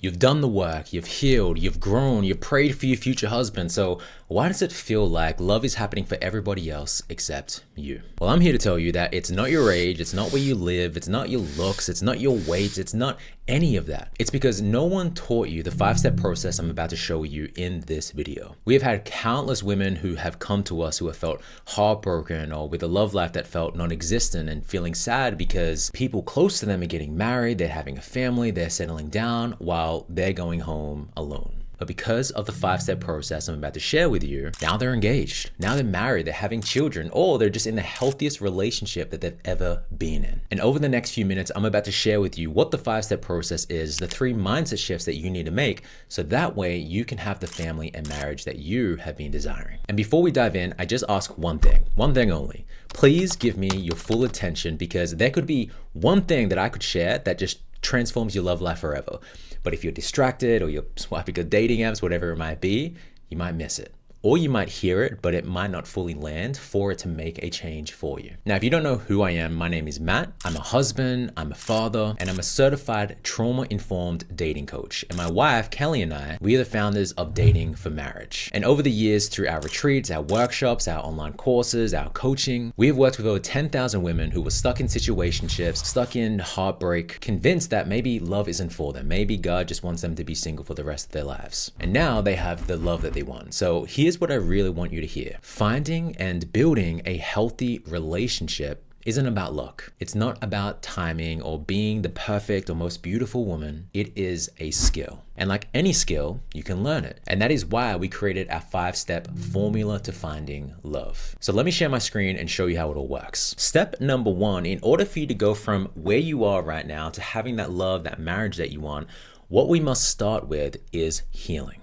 You've done the work, you've healed, you've grown, you've prayed for your future husband. So why does it feel like love is happening for everybody else except you? Well, I'm here to tell you that it's not your age, it's not where you live, it's not your looks, it's not your weight, it's not any of that. It's because no one taught you the 5-step process I'm about to show you in this video. We have had countless women who have come to us who have felt heartbroken or with a love life that felt non-existent and feeling sad because people close to them are getting married, they're having a family, they're settling down while they're going home alone. But because of the 5-step process I'm about to share with you, now they're engaged, now they're married, they're having children, or they're just in the healthiest relationship that they've ever been in. And over the next few minutes, I'm about to share with you what the 5-step process is, the 3 mindset shifts that you need to make, so that way you can have the family and marriage that you have been desiring. And before we dive in, I just ask one thing only. Please give me your full attention, because there could be one thing that I could share that just transforms your love life forever. But if you're distracted or you're swiping your dating apps, whatever it might be, you might miss it. Or you might hear it, but it might not fully land for it to make a change for you. Now, if you don't know who I am, my name is Matt. I'm a husband, I'm a father, and I'm a certified trauma-informed dating coach. And my wife, Kelly, and I, we are the founders of Dating for Marriage. And over the years, through our retreats, our workshops, our online courses, our coaching, we have worked with over 10,000 women who were stuck in situationships, stuck in heartbreak, convinced that maybe love isn't for them. Maybe God just wants them to be single for the rest of their lives. And now they have the love that they want. So here's what I really want you to hear. Finding and building a healthy relationship isn't about luck. It's not about timing or being the perfect or most beautiful woman. It is a skill. And like any skill, you can learn it. And that is why we created our 5-step formula to finding love. So let me share my screen and show you how it all works. Step number 1, in order for you to go from where you are right now to having that love, that marriage that you want, what we must start with is healing.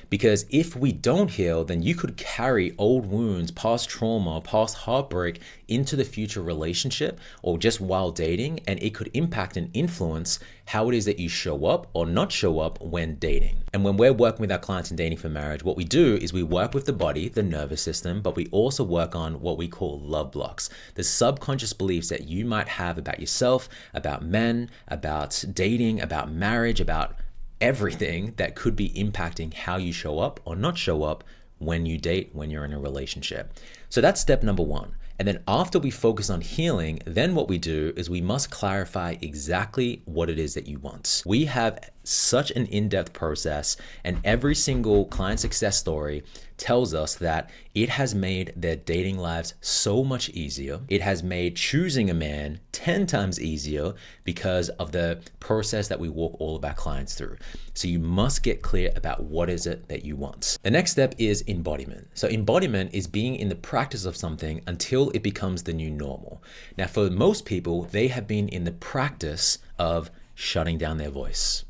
Because if we don't heal, then you could carry old wounds, past trauma, past heartbreak into the future relationship or just while dating, and it could impact and influence how it is that you show up or not show up when dating. And when we're working with our clients in Dating for Marriage, what we do is we work with the body, the nervous system, but we also work on what we call love blocks, the subconscious beliefs that you might have about yourself, about men, about dating, about marriage, about everything that could be impacting how you show up or not show up when you date, when you're in a relationship. So that's step number 1. And then after we focus on healing, then what we do is we must clarify exactly what it is that you want. We have such an in-depth process, and every single client success story tells us that it has made their dating lives so much easier. It has made choosing a man 10 times easier because of the process that we walk all of our clients through. So you must get clear about what is it that you want. The next step is embodiment. So embodiment is being in the practice of something until it becomes the new normal. Now, for most people, they have been in the practice of shutting down their voice.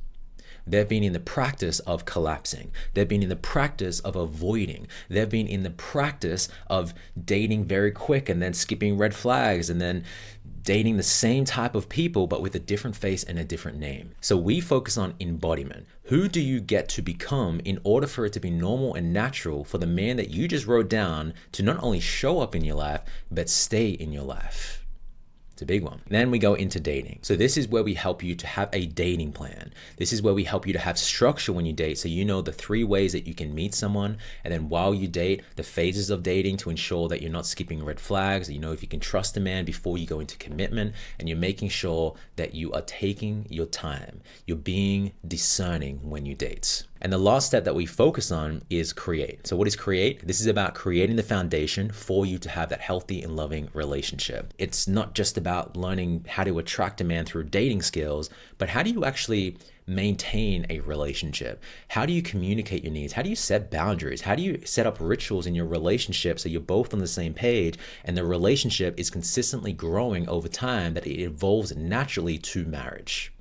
They've been in the practice of collapsing. They've been in the practice of avoiding. They've been in the practice of dating very quick and then skipping red flags and then dating the same type of people but with a different face and a different name. So we focus on embodiment. Who do you get to become in order for it to be normal and natural for the man that you just wrote down to not only show up in your life but stay in your life? A big one. Then we go into dating. So this is where we help you to have a dating plan. This is where we help you to have structure when you date, so you know the 3 ways that you can meet someone, and then while you date, the phases of dating to ensure that you're not skipping red flags, you know if you can trust a man before you go into commitment, and you're making sure that you are taking your time. You're being discerning when you date. And the last step that we focus on is create. So what is create? This is about creating the foundation for you to have that healthy and loving relationship. It's not just about learning how to attract a man through dating skills, but how do you actually maintain a relationship? How do you communicate your needs? How do you set boundaries? How do you set up rituals in your relationship so you're both on the same page and the relationship is consistently growing over time, that it evolves naturally to marriage?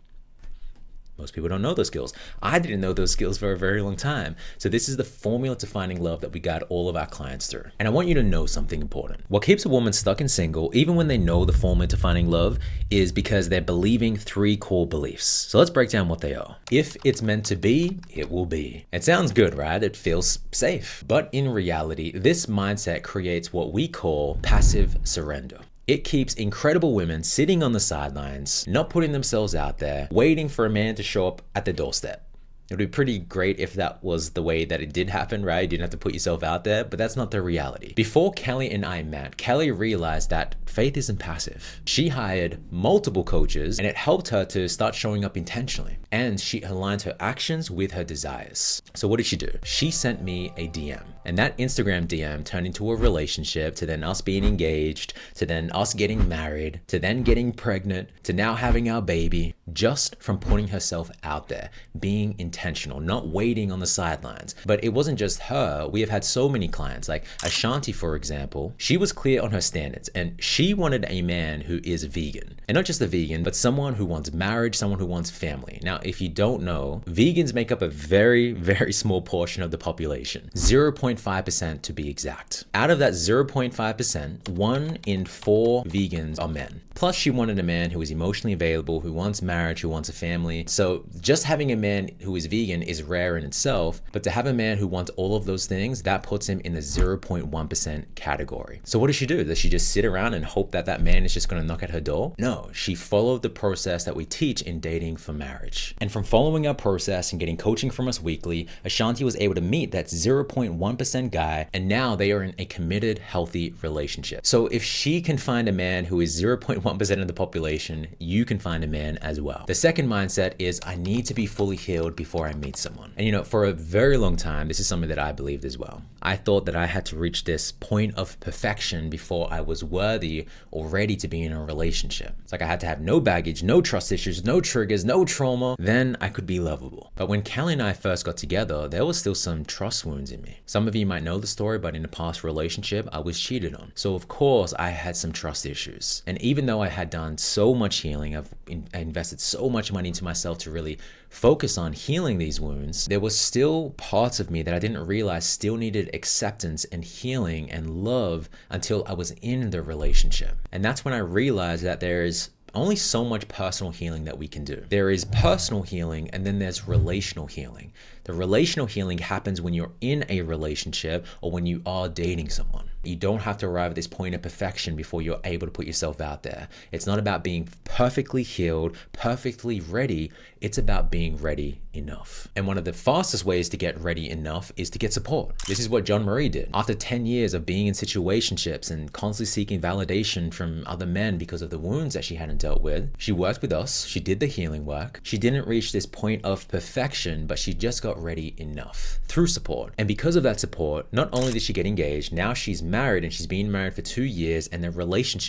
Most people don't know those skills. I didn't know those skills for a very long time. So this is the formula to finding love that we guide all of our clients through. And I want you to know something important. What keeps a woman stuck and single, even when they know the formula to finding love, is because they're believing 3 core beliefs. So let's break down what they are. If it's meant to be, it will be. It sounds good, right? It feels safe. But in reality, this mindset creates what we call passive surrender. It keeps incredible women sitting on the sidelines, not putting themselves out there, waiting for a man to show up at the doorstep. It would be pretty great if that was the way that it did happen, right? You didn't have to put yourself out there, but that's not the reality. Before Kelly and I met, Kelly realized that faith isn't passive. She hired multiple coaches and it helped her to start showing up intentionally. And she aligned her actions with her desires. So what did she do? She sent me a DM. And that Instagram DM turned into a relationship, to then us being engaged, to then us getting married, to then getting pregnant, to now having our baby, just from putting herself out there, being intentional, not waiting on the sidelines. But it wasn't just her. We have had so many clients, like Ashanti, for example. She was clear on her standards and she wanted a man who is vegan. And not just a vegan, but someone who wants marriage, someone who wants family. Now, if you don't know, vegans make up a very, very small portion of the population, 0.5% to be exact. Out of that 0.5%, 1 in 4 vegans are men. Plus, she wanted a man who is emotionally available, who wants marriage, who wants a family. So just having a man who is vegan is rare in itself, but to have a man who wants all of those things, that puts him in the 0.1% category. So what does she do? Does she just sit around and hope that that man is just going to knock at her door? No, she followed the process that we teach in dating for marriage. And from following our process and getting coaching from us weekly, Ashanti was able to meet that 0.1% guy, and now they are in a committed, healthy relationship. So if she can find a man who is 0.1% of the population, you can find a man as well. The second mindset is, I need to be fully healed before I meet someone. And for a very long time, this is something that I believed as well. I thought that I had to reach this point of perfection before I was worthy or ready to be in a relationship. It's like I had to have no baggage, no trust issues, no triggers, no trauma, then I could be lovable. But when Kelly and I first got together, there was still some trust wounds in me. Some of you might know the story, but in a past relationship, I was cheated on. So of course, I had some trust issues. And even though I had done so much healing, I invested so much money into myself to really focus on healing these wounds, there was still parts of me that I didn't realize still needed acceptance and healing and love until I was in the relationship. And that's when I realized that there's only so much personal healing that we can do. There is personal healing and then there's relational healing. The relational healing happens when you're in a relationship or when you are dating someone. You don't have to arrive at this point of perfection before you're able to put yourself out there. It's not about being perfectly healed, perfectly ready. It's about being ready enough. And one of the fastest ways to get ready enough is to get support. This is what John Marie did. After 10 years of being in situationships and constantly seeking validation from other men because of the wounds that she hadn't dealt with, she worked with us. She did the healing work. She didn't reach this point of perfection, but she just got ready enough through support. And because of that support, not only did she get engaged, now she's married and she's been married for 2 years, and their marriage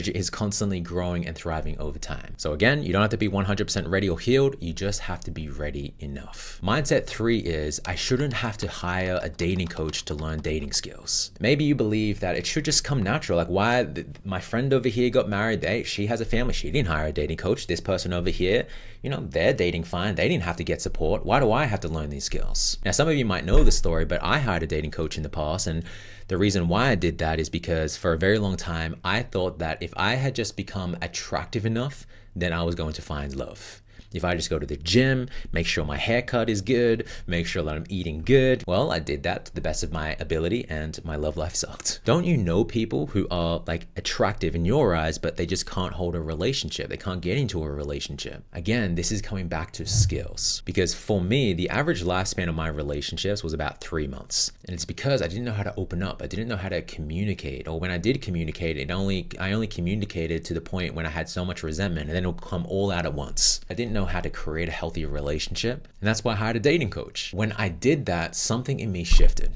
is constantly growing and thriving over time. So again, you don't have to be 100% ready or healed. You just have to be ready enough. Mindset 3 is, I shouldn't have to hire a dating coach to learn dating skills. Maybe you believe that it should just come natural. Like, why my friend over here got married, she has a family, she didn't hire a dating coach. This person over here, they're dating fine. They didn't have to get support. Why do I have to learn these skills? Now, some of you might know the story, but I hired a dating coach in the past. And the reason why I did that is because for a very long time, I thought that if I had just become attractive enough, then I was going to find love. If I just go to the gym, make sure my haircut is good, make sure that I'm eating good, well, I did that to the best of my ability and my love life sucked. Don't you know people who are attractive in your eyes, but they just can't hold a relationship? They can't get into a relationship. Again, this is coming back to skills. Because for me, the average lifespan of my relationships was about 3 months. And it's because I didn't know how to open up. I didn't know how to communicate. Or when I did communicate, I only communicated to the point when I had so much resentment, and then it would come all out at once. I didn't know how to create a healthy relationship. And that's why I hired a dating coach. When I did that, something in me shifted.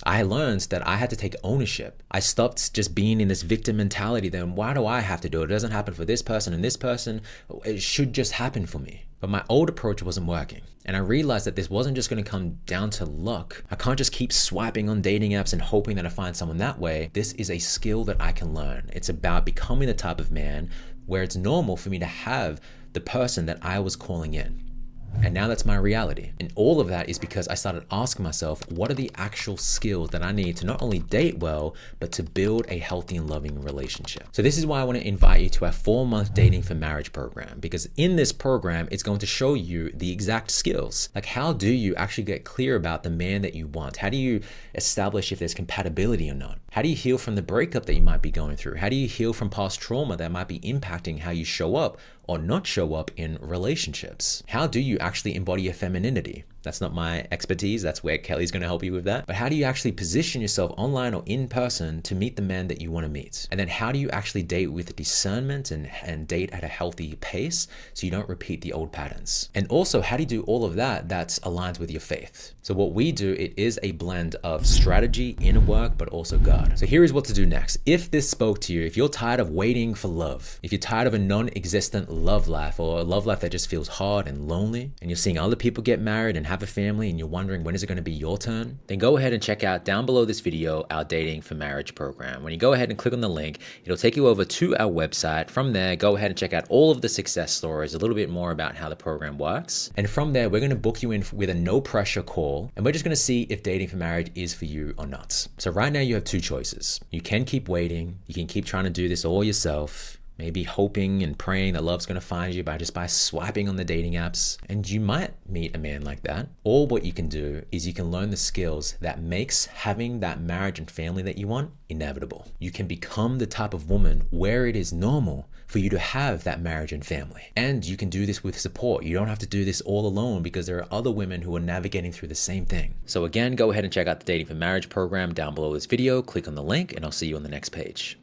I learned that I had to take ownership. I stopped just being in this victim mentality. Then why do I have to do it? It doesn't happen for this person and this person. It should just happen for me. But my old approach wasn't working. And I realized that this wasn't just going to come down to luck. I can't just keep swiping on dating apps and hoping that I find someone that way. This is a skill that I can learn. It's about becoming the type of man where it's normal for me to have the person that I was calling in. And now that's my reality. And all of that is because I started asking myself, what are the actual skills that I need to not only date well, but to build a healthy and loving relationship? So this is why I want to invite you to our 4-month Dating for Marriage program, because in this program, it's going to show you the exact skills. Like, how do you actually get clear about the man that you want? How do you establish if there's compatibility or not? How do you heal from the breakup that you might be going through? How do you heal from past trauma that might be impacting how you show up or not show up in relationships? How do you actually embody your femininity? That's not my expertise. That's where Kelly's going to help you with that. But how do you actually position yourself online or in person to meet the men that you want to meet? And then how do you actually date with discernment and date at a healthy pace so you don't repeat the old patterns? And also, how do you do all of that that's aligned with your faith? So what we do, it is a blend of strategy, inner work, but also God. So here is what to do next. If this spoke to you, if you're tired of waiting for love, if you're tired of a non-existent love life or a love life that just feels hard and lonely, and you're seeing other people get married and have a family and you're wondering when is it going to be your turn, then go ahead and check out down below this video our Dating for Marriage program. When you go ahead and click on the link, it'll take you over to our website. From there, go ahead and check out all of the success stories, a little bit more about how the program works. And from there, we're going to book you in with a no pressure call, and we're just going to see if dating for marriage is for you or not. So right now you have two choices. You can keep waiting. You can keep trying to do this all yourself, maybe hoping and praying that love's going to find you by swiping on the dating apps. And you might meet a man like that. Or what you can do is you can learn the skills that makes having that marriage and family that you want inevitable. You can become the type of woman where it is normal for you to have that marriage and family. And you can do this with support. You don't have to do this all alone because there are other women who are navigating through the same thing. So again, go ahead and check out the Dating for Marriage program down below this video. Click on the link and I'll see you on the next page.